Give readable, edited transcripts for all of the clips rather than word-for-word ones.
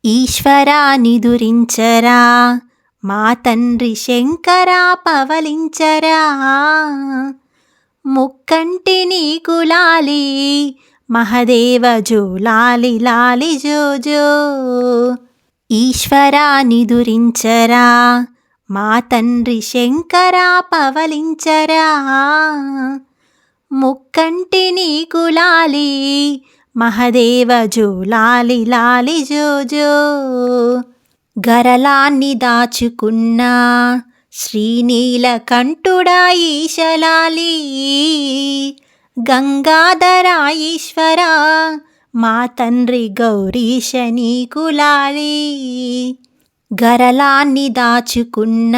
ఈశ్వరా నిదురించరా, మా తండ్రి శంకరా పవలించరా. ముక్కంటి నీకు లాలి, మహదేవ జోలాలి లాలి జోజో. ఈశ్వరా నిదురించరా, మా తండ్రి శంకరా పవలించరా. ముక్కంటి నీకు లాలి, మహదేవ జోలాలి లాలి జోజో. గరలాన్ని దాచుకున్న శ్రీనీలకంఠుడా ఈశలాలి, గంగాధరా ఈశ్వరా మా తండ్రి గౌరీశ నీకు లాలి. గరలాన్ని దాచుకున్న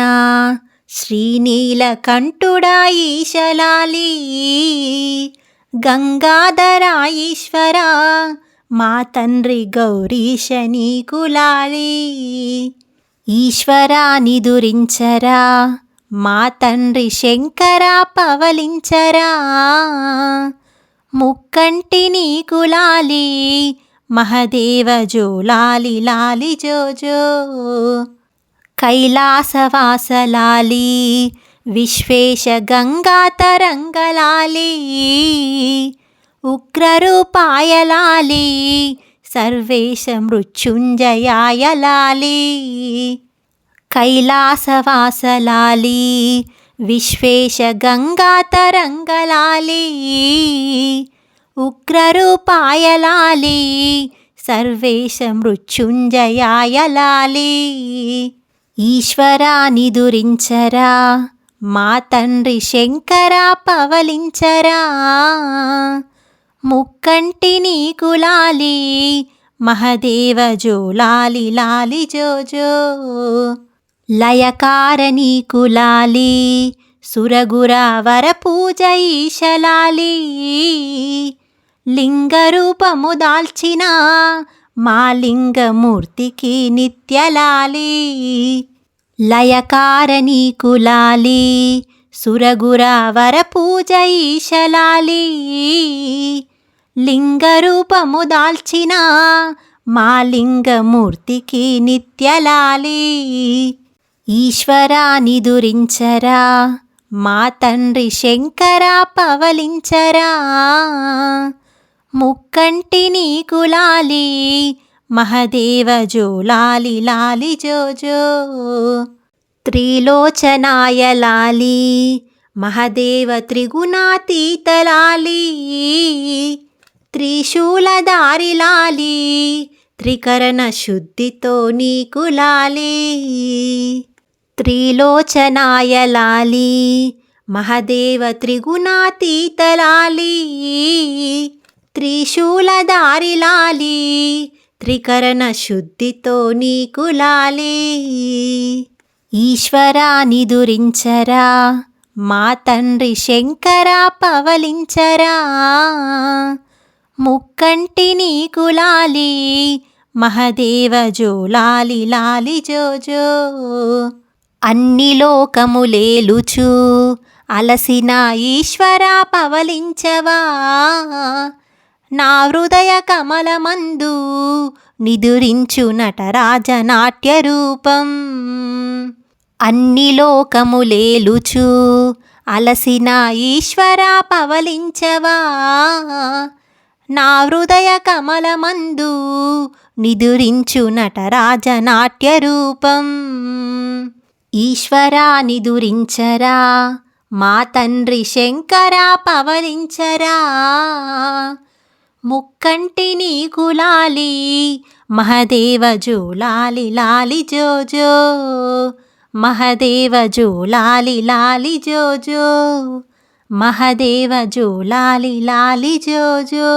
శ్రీనీలకంఠుడా ఈశలాలి, గంగాధరా ఈశ్వరా మా తండ్రి గౌరీశ నీకు లాలి. ఈశ్వరా నిదురించరా, మా తండ్రి శంకరా పవలించరా. ముక్కంటి నీకు లాలి, మహదేవ జోలాలి లాలి జోజో. కైలాసవాసలాలి, విశ్వేశ గంగా తరంగలాలి, ఉగ్రరూపాయలాలి, సర్వేశ మృత్యుంజయాయలాలి. కైలాసవాసలాలి, విశ్వేశ గంగా తరంగలాలి, ఉగ్రరూపాయలాలి, సర్వేశ మృత్యుంజయాయలాలి. ఈశ్వరా నిదురించరా, మా తండ్రి శంకరా పవలించరా. ముక్కంటి నీకు లాలి, మహదేవ జోలాలి లాలి జోజో. లయకార నీకు లాలి, సురగుర వరపూజ ఈశలాలి, లింగరూపము దాల్చిన మా లింగమూర్తికి నిత్యలాలి. లయకార నీకు లాలి, సురగుర వరపూజ ఈశలాలి, లింగరూపము దాల్చిన మా లింగమూర్తికి నిత్యలాలి. ఈశ్వరా నిదురించరా, మా తండ్రి శంకరా పవలించరా. ముక్కంటి నీకు లాలి, మహదేవ జోలాలి లాలి జోజో. త్రిలోచనాయ లాలి, మహదేవ త్రిగుణాతీత లాలి, త్రిశూలధారి లాలి, త్రికరణ శుద్ధితో నీకు లాలి. త్రిలోచనాయ లాలి, మహదేవ త్రిగుణాతీత లాలి, త్రిశూలధారి లాలి, త్రికరణ శుద్ధితో నీకు లాలి. ఈశ్వరా నిదురించరా, మా తండ్రి శంకరా పవలించరా. ముక్కంటి నీకు లాలి, మహదేవ జోలాలి లాలి జోజో. అన్ని లోకములేలుచు అలసిన ఈశ్వరా పవలించవా, నా హృదయ కమలమందు నిదురించు నటరాజ నాట్య రూపం. అన్ని లోకములేలుచు అలసిన ఈశ్వరా పవలించవా, నా హృదయ కమలమందు నిదురించు నటరాజ నాట్య రూపం. ఈశ్వరా నిదురించరా, మా తండ్రి శంకరా పవలించరా. ముక్కంటి నీకు లాలి, మహదేవ జోలాలి లాలి జోజో. మహదేవ జోలాలి లాలి జోజో, మహదేవ జోలాలి లాలి జోజో.